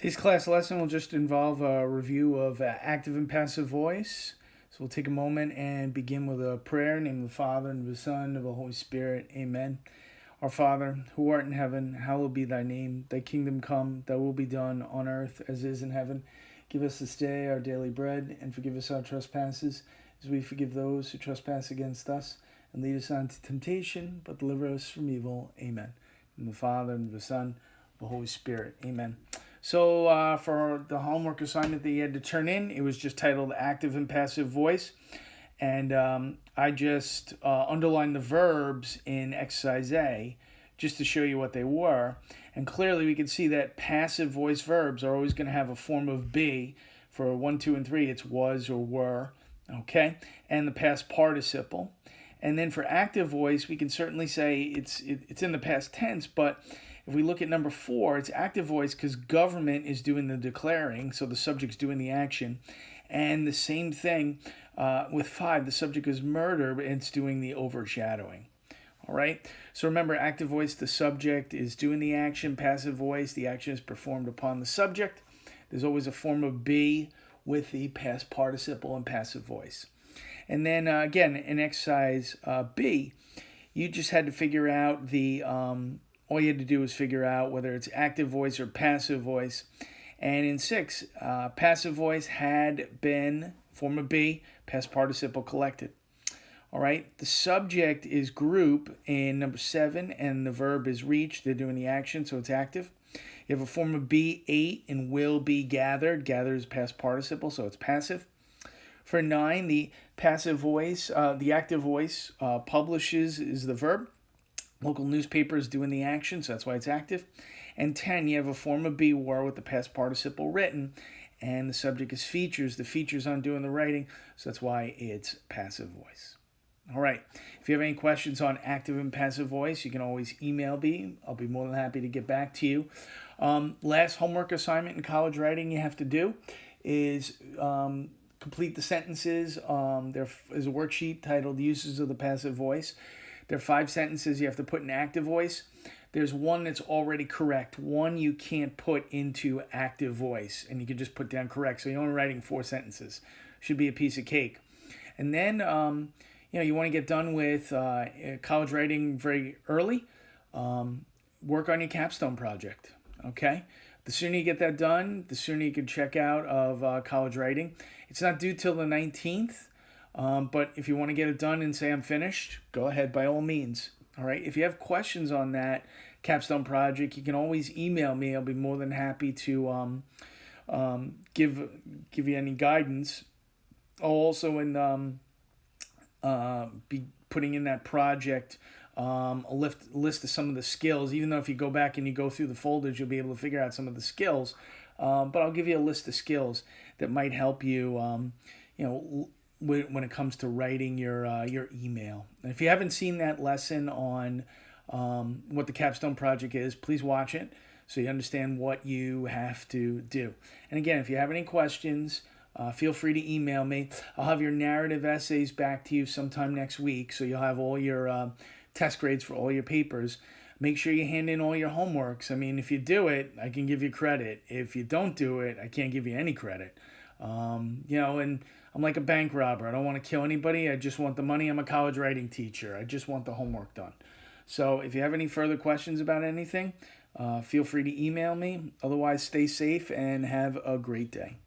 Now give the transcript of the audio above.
Today's class lesson will just involve a review of active and passive voice. So we'll take a moment and begin with a prayer in the name of the Father, and of the Son, and of the Holy Spirit. Amen. Our Father, who art in heaven, hallowed be thy name. Thy kingdom come, thy will be done on earth as is in heaven. Give us this day our daily bread, and forgive us our trespasses, as we forgive those who trespass against us. And lead us not into temptation, but deliver us from evil. Amen. In the Father, and of the Son, and of the Holy Spirit. Amen. So for the homework assignment that you had to turn in, it was just titled Active and Passive Voice. And I just underlined the verbs in exercise A just to show you what they were. And clearly we can see that passive voice verbs are always going to have a form of be. For 1, 2, and 3, it's was or were, okay? And the past participle. And then for active voice, we can certainly say it's in the past tense, but if we look at number 4, it's active voice because government is doing the declaring, so the subject's doing the action. And the same thing with 5, the subject is murder, but it's doing the overshadowing. All right, so remember, active voice, the subject is doing the action. Passive voice, the action is performed upon the subject. There's always a form of be with the past participle and passive voice. And then again, in exercise B, you just had to figure out all you had to do was figure out whether it's active voice or passive voice. And in 6, passive voice had been, form of be, past participle collected. All right, the subject is group in number 7, and the verb is reach. They're doing the action, so it's active. You have a form of be, ate, and will be gathered. Gather is past participle, so it's passive. For 9, the passive voice, the active voice, publishes is the verb. Local newspaper is doing the action, so that's why it's active. And 10, you have a form of be, were, with the past participle written, and the subject is features. The features on doing the writing, so that's why it's passive voice. All right. If you have any questions on active and passive voice, you can always email me. I'll be more than happy to get back to you. Last homework assignment in college writing you have to do is complete the sentences. There is a worksheet titled Uses of the Passive Voice. There are 5 sentences you have to put in active voice. There's one that's already correct. One you can't put into active voice, and you can just put down correct. So you're only writing 4 sentences. Should be a piece of cake. And then you want to get done with college writing very early. Work on your capstone project. Okay. The sooner you get that done, the sooner you can check out of college writing. It's not due till the 19th. But if you want to get it done and say I'm finished, go ahead by all means. All right. If you have questions on that capstone project, you can always email me. I'll be more than happy to give you any guidance. I'll also be putting in that project a list of some of the skills. Even though if you go back and you go through the folders, you'll be able to figure out some of the skills. But I'll give you a list of skills that might help you. When it comes to writing your email. And if you haven't seen that lesson on what the capstone project is, please watch it so you understand what you have to do. And again, if you have any questions, feel free to email me. I'll have your narrative essays back to you sometime next week, so you'll have all your test grades for all your papers. Make sure you hand in all your homeworks. I mean, if you do it, I can give you credit. If you don't do it, I can't give you any credit. And I'm like a bank robber. I don't want to kill anybody. I just want the money. I'm a college writing teacher. I just want the homework done. So if you have any further questions about anything, feel free to email me. Otherwise, stay safe and have a great day.